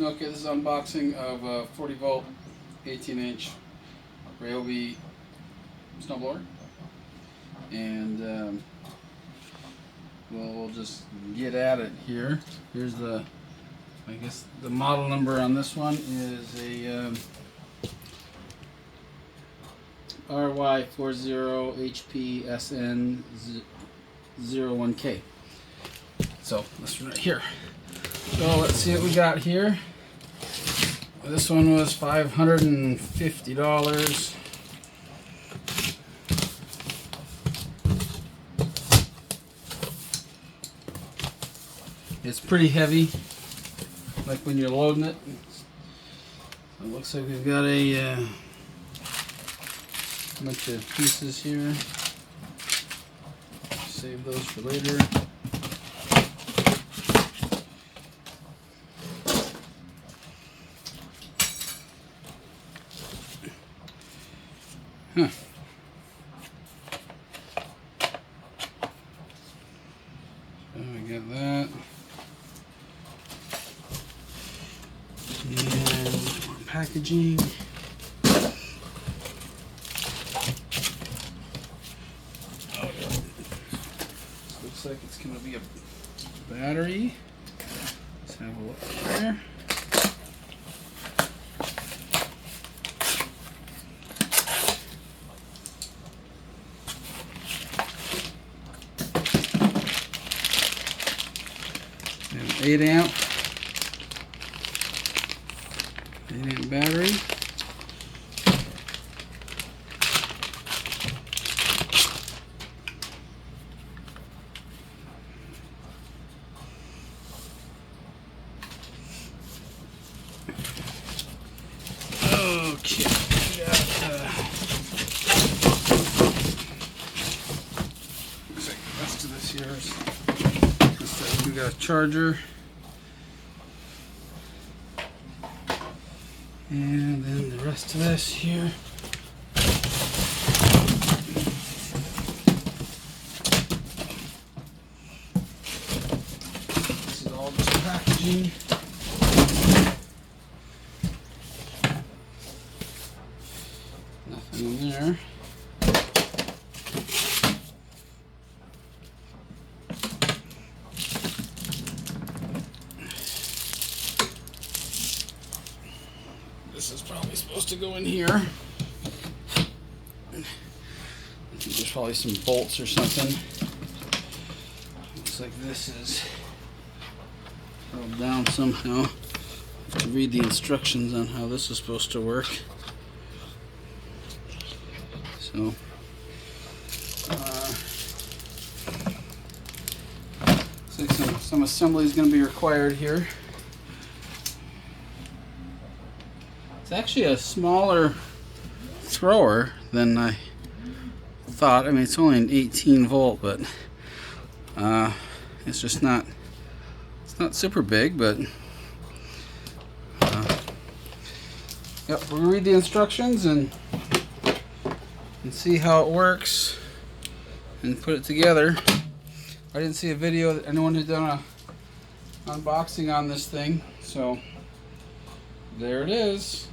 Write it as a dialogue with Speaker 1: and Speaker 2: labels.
Speaker 1: Okay, this is unboxing of a 40 volt, 18-inch Ryobi snowblower, and we'll just get at it here. Here's the, I guess the model number on this one is a RY40HPSN01K. So this one right here. So let's see what we got here. This one was $550. It's pretty heavy, like when you're loading it. It looks like we've got a bunch of pieces here. Save those for later. Huh. So we got that. And more packaging. Looks like it's going to be a battery. Let's have a look there. An 8 amp battery. Okay, we got, looks like the rest of this here is, we got a charger, and then the rest of this here. This is all just packaging. Nothing in there. This is probably supposed to go in here. I think there's probably some bolts or something. Looks like this is held down somehow. I have to read the instructions on how this is supposed to work. So, looks like some assembly is going to be required here. It's actually a smaller thrower than I thought. I mean, it's only an 18 volt, but it's just not. It's not super big, but yep. We'll read the instructions and see how it works and put it together. I didn't see a video that anyone had done a unboxing on this thing, so there it is.